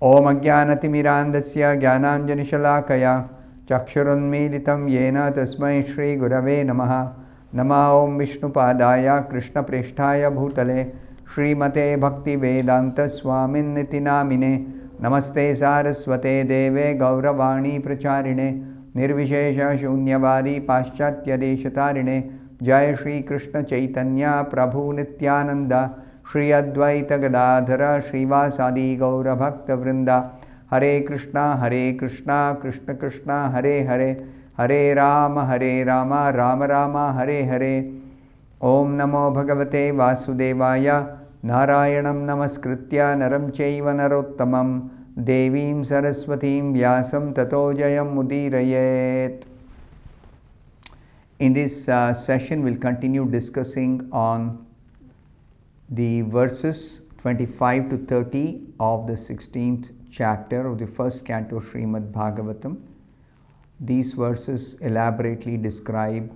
Om Ajnanatimirandasya Jnananjanishalaakaya Chakshurunmilitam Yena Tasmai Shri Gurave Namaha. Nama Om Vishnupadaya Krishna Presthaya Bhutale Srimate Bhaktivedanta Swamin Niti Namine Namaste Saraswate Deve Gauravani Pracharine Nirvishesha Shunyavadi Paschatya Deshatarine Jai Shri Krishna Chaitanya Prabhu Nityananda Shri Advaita Gadadhara Srivasadi Gaura Bhakta Vrinda Hare Krishna Krishna Krishna Hare Hare Hare Rama Rama Rama Hare Hare. Om Namo Bhagavate Vasudevaya Narayanam Namaskritya Naram Chaiva Narottamam Devim Saraswatim Vyasam Tato Jayam Mudirayet. In this session we'll continue discussing on the verses 25 to 30 of the 16th chapter of the first canto Srimad Bhagavatam. These verses elaborately describe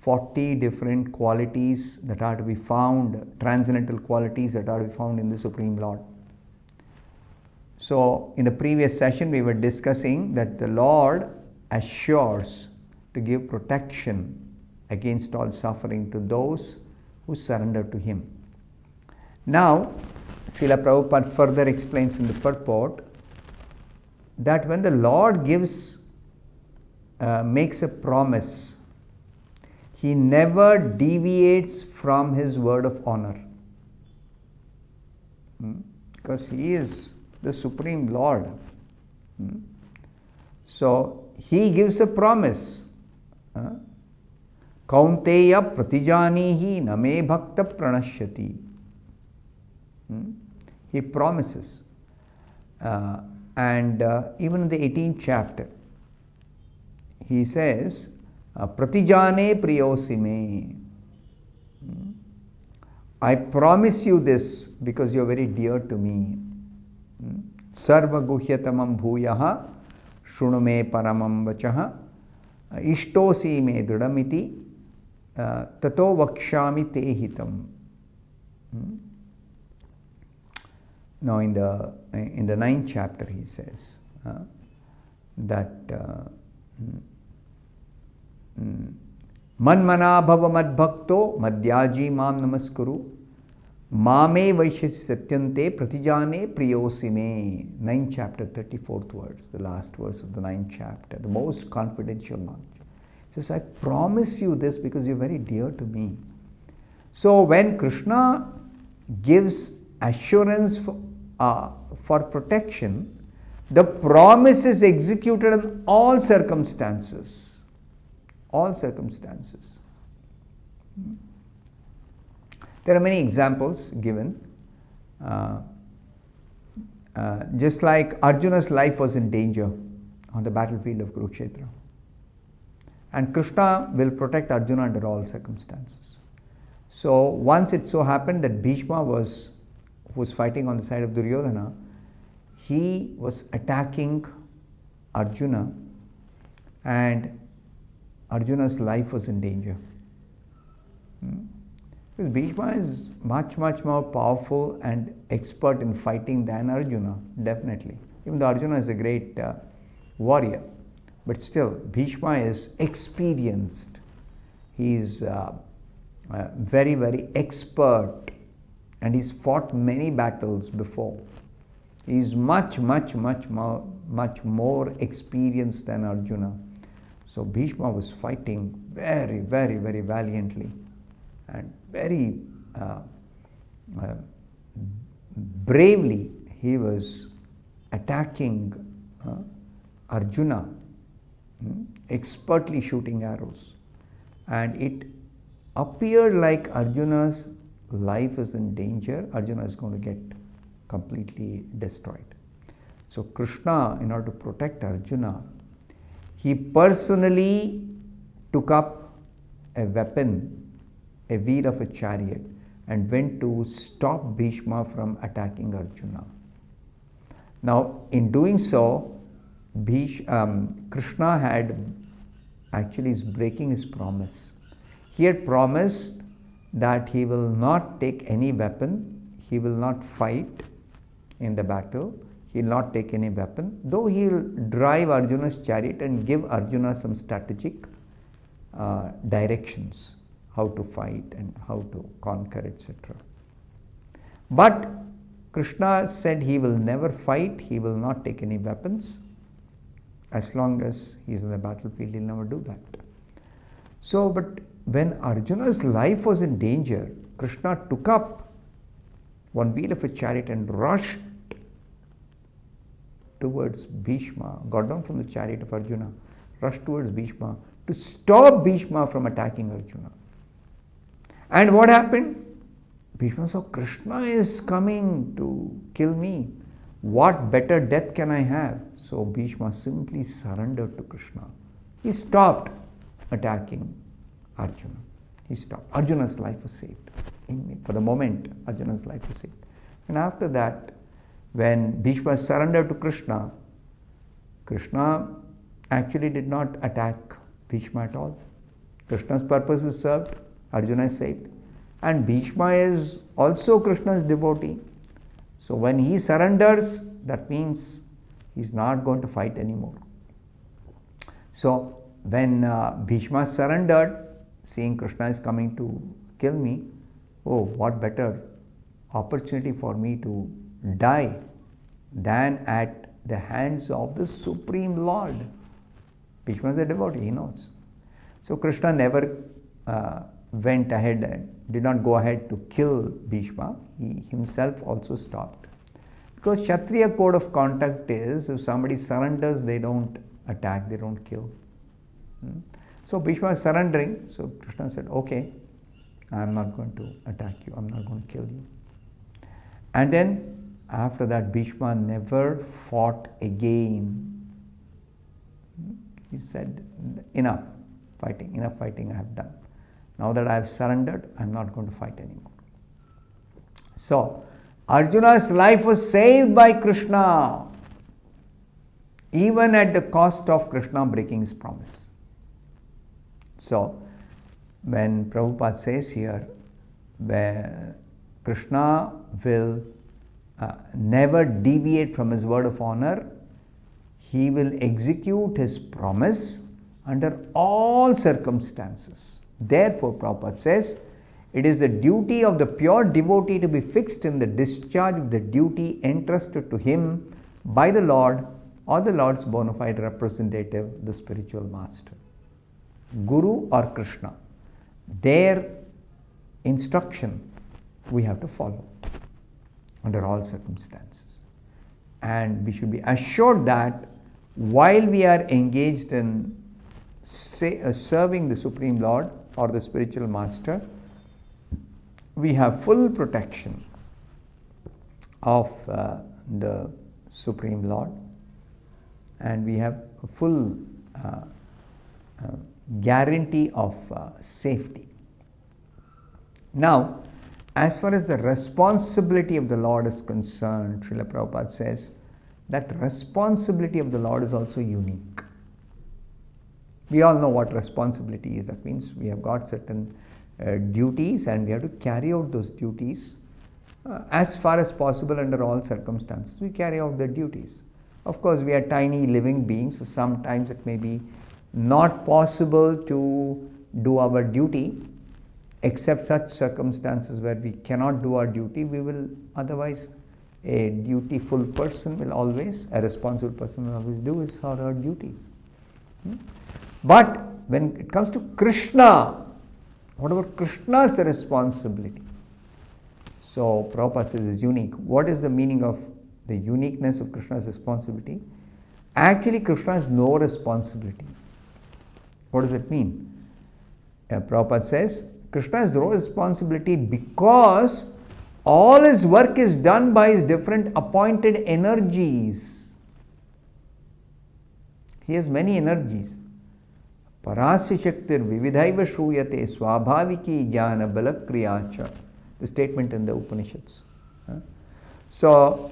40 different qualities that are to be found, transcendental qualities that are to be found in the Supreme Lord. So, in the previous session we were discussing that the Lord assures to give protection against all suffering to those who surrender to Him. Now, Srila Prabhupada further explains in the purport that when the Lord makes a promise, He never deviates from His word of honor. Because He is the Supreme Lord. So, He gives a promise. Kaunteya pratijanihi name bhakta pranashyati. He promises. And even in the 18th chapter, He says, Pratijane priyosime. I promise you this because you are very dear to me. Sarva guhyatamam bhuyaha shrunume paramam vachaha ishtosi me dridamiti tato vakshami te hitam. Now in the 9th chapter he says that Manmana bhava madbhakto madhyaji mam namaskuru mame vaishyasi satyante pratijane priyosime. 9th chapter, 34th verse, the last verse of the 9th chapter, the most confidential knowledge. He says, I promise you this because you're very dear to me. So when Krishna gives assurance for protection, the promise is executed in all circumstances. All circumstances. There are many examples given. Just like Arjuna's life was in danger on the battlefield of Kurukshetra. And Krishna will protect Arjuna under all circumstances. So once it so happened that Bhishma was fighting on the side of Duryodhana, he was attacking Arjuna and Arjuna's life was in danger. Because Bhishma is much more powerful and expert in fighting than Arjuna, definitely. Even though Arjuna is a great warrior, but still Bhishma is experienced. He is very expert and he's fought many battles before. He is much more experienced than Arjuna. So Bhishma was fighting very valiantly and very bravely. He was attacking Arjuna, expertly shooting arrows. And it appeared like Arjuna's life is in danger. Arjuna is going to get completely destroyed. So Krishna, in order to protect Arjuna, he personally took up a weapon, a wheel of a chariot, and went to stop Bhishma from attacking Arjuna. Now, in doing so, Krishna is breaking his promise. He had promised that he will not take any weapon, he will not fight in the battle, He'll not take any weapon, though he'll drive Arjuna's chariot and give Arjuna some strategic directions, how to fight and how to conquer, etc. But Krishna said he will never fight, he will not take any weapons. As long as he is in the battlefield, he'll never do that. So, but when Arjuna's life was in danger, Krishna took up one wheel of a chariot and rushed towards Bhishma, got down from the chariot of Arjuna, rushed towards Bhishma to stop Bhishma from attacking Arjuna. And what happened? Bhishma saw Krishna is coming to kill me. What better death can I have? So Bhishma simply surrendered to Krishna. He stopped attacking Arjuna. He stopped. Arjuna's life was saved. For the moment, Arjuna's life was saved. And after that, when Bhishma surrendered to Krishna, Krishna actually did not attack Bhishma at all. Krishna's purpose is served, Arjuna is saved. And Bhishma is also Krishna's devotee. So when he surrenders, that means he's not going to fight anymore. So when Bhishma surrendered, seeing Krishna is coming to kill me, oh, what better opportunity for me to die than at the hands of the Supreme Lord. Bhishma is a devotee, he knows. So Krishna never went ahead and did not go ahead to kill Bhishma. He himself also stopped. Because Kshatriya code of conduct is, if somebody surrenders, they don't attack, they don't kill. So Bhishma is surrendering. So Krishna said, okay, I am not going to attack you, I am not going to kill you. And then after that, Bhishma never fought again. He said, enough fighting I have done. Now that I have surrendered, I am not going to fight anymore. So, Arjuna's life was saved by Krishna, even at the cost of Krishna breaking his promise. So, when Prabhupada says here, where Krishna will never deviate from his word of honor, he will execute his promise under all circumstances. Therefore, Prabhupada says, it is the duty of the pure devotee to be fixed in the discharge of the duty entrusted to him by the Lord or the Lord's bona fide representative, the spiritual master, Guru or Krishna. Their instruction we have to follow under all circumstances. And we should be assured that while we are engaged in serving the Supreme Lord or the spiritual master, we have full protection of the Supreme Lord, and we have a full guarantee of safety. Now, as far as the responsibility of the Lord is concerned, Srila Prabhupada says that responsibility of the Lord is also unique. We all know what responsibility is. That means we have got certain duties and we have to carry out those duties as far as possible under all circumstances. We carry out the duties. Of course, we are tiny living beings, so sometimes it may be not possible to do our duty, except such circumstances where we cannot do our duty. We will otherwise, a dutiful person will always, a responsible person will always do his or her duties. But when it comes to Krishna, what about Krishna's responsibility? So Prabhupada says it's unique. What is the meaning of the uniqueness of Krishna's responsibility? Actually, Krishna has no responsibility. What does it mean? Prabhupada says Krishna has no responsibility because all his work is done by his different appointed energies. He has many energies. Parasya Shaktir Vividhaiva Shruyate Swabhaviki Jnana Balakriyacha. The statement in the Upanishads. So,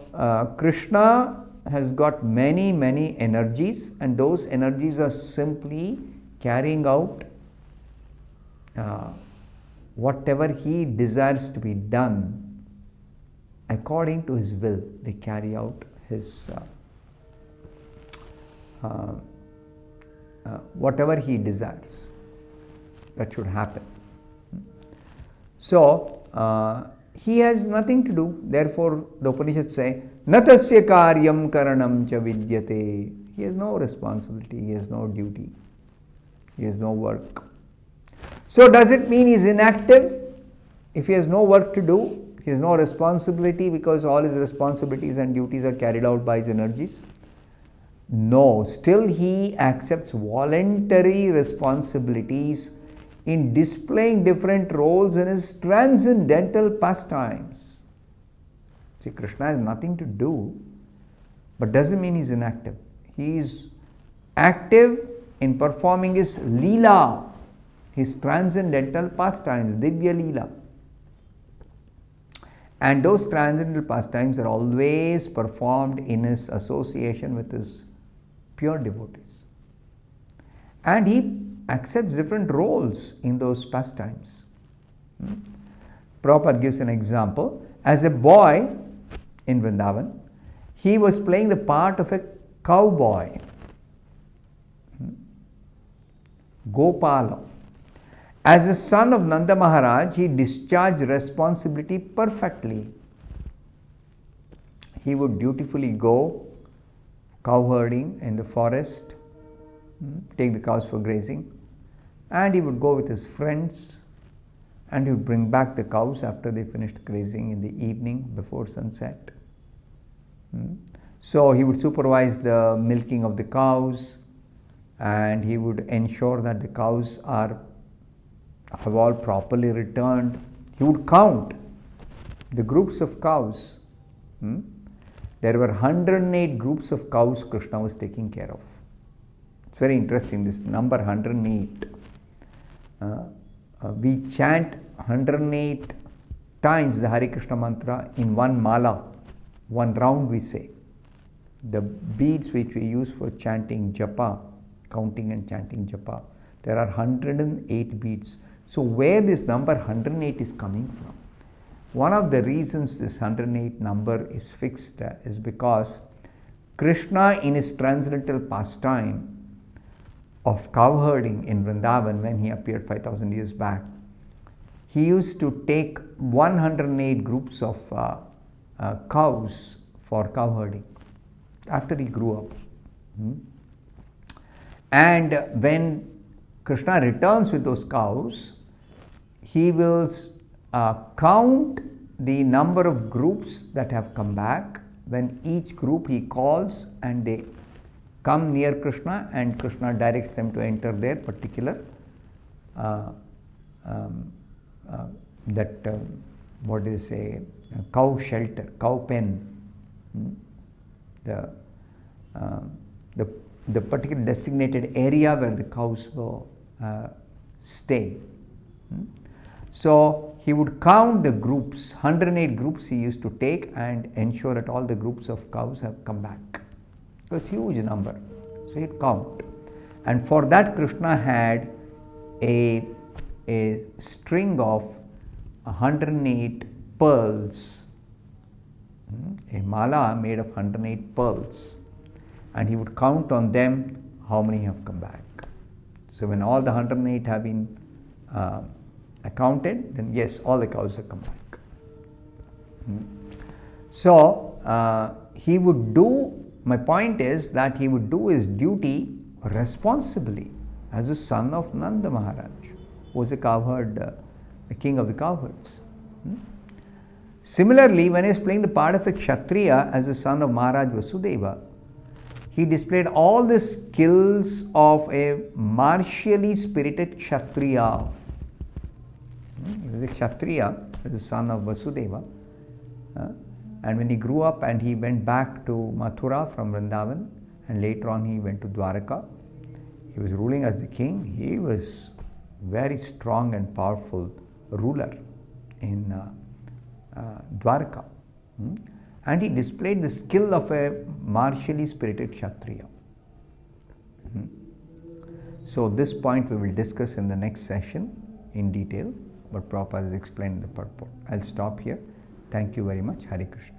Krishna has got many energies, and those energies are simply carrying out whatever he desires to be done according to his will. They carry out his whatever he desires, that should happen. So he has nothing to do. Therefore, the Upanishads say, Natasya karyam karanam cha vidyate. He has no responsibility, he has no duty, he has no work. So does it mean he is inactive? If he has no work to do, he has no responsibility because all his responsibilities and duties are carried out by his energies? No, still he accepts voluntary responsibilities in displaying different roles in his transcendental pastimes. See, Krishna has nothing to do, but doesn't mean he's inactive. He is active in performing his Leela, his transcendental pastimes, Divya Leela. And those transcendental pastimes are always performed in his association with his pure devotees. And he accepts different roles in those pastimes. Prabhupada gives an example. As a boy in Vrindavan, he was playing the part of a cowboy, Gopala. As a son of Nanda Maharaj, he discharged responsibility perfectly. He would dutifully go cowherding in the forest, take the cows for grazing, and he would go with his friends and he would bring back the cows after they finished grazing in the evening before sunset. So he would supervise the milking of the cows, and he would ensure that the cows have all properly returned. He would count the groups of cows. There were 108 groups of cows Krishna was taking care of. It's very interesting, this number 108. We chant 108 times the Hare Krishna mantra in one mala, one round we say. The beads which we use for chanting japa, counting and chanting japa, there are 108 beads. So where this number 108 is coming from? One of the reasons this 108 number is fixed is because Krishna, in his transcendental pastime of cowherding in Vrindavan, when he appeared 5,000 years back, he used to take 108 groups of cows for cowherding after he grew up. And when Krishna returns with those cows, he will count the number of groups that have come back. When each group he calls and they come near Krishna, and Krishna directs them to enter their particular cow shelter, cow pen, the particular designated area where the cows will stay. So he would count the groups, 108 groups he used to take, and ensure that all the groups of cows have come back. It was a huge number. So he'd count. And for that, Krishna had a string of 108 pearls, a mala made of 108 pearls. And he would count on them how many have come back. So when all the 108 have been accounted, then yes, all the cows have come back. So he would do, my point is that he would do his duty responsibly as a son of Nanda Maharaj, who was a cowherd, the king of the cowherds. Similarly, when he was playing the part of a Kshatriya as a son of Maharaj Vasudeva, he displayed all the skills of a martially spirited Kshatriya. He was a Kshatriya, as the son of Vasudeva. And when he grew up and he went back to Mathura from Vrindavan, and later on he went to Dwaraka, he was ruling as the king. He was very strong and powerful ruler in Dwaraka. And he displayed the skill of a martially spirited Kshatriya. So this point we will discuss in the next session in detail, but Prabhupada has explained the purport. I'll stop here. Thank you very much. Hare Krishna.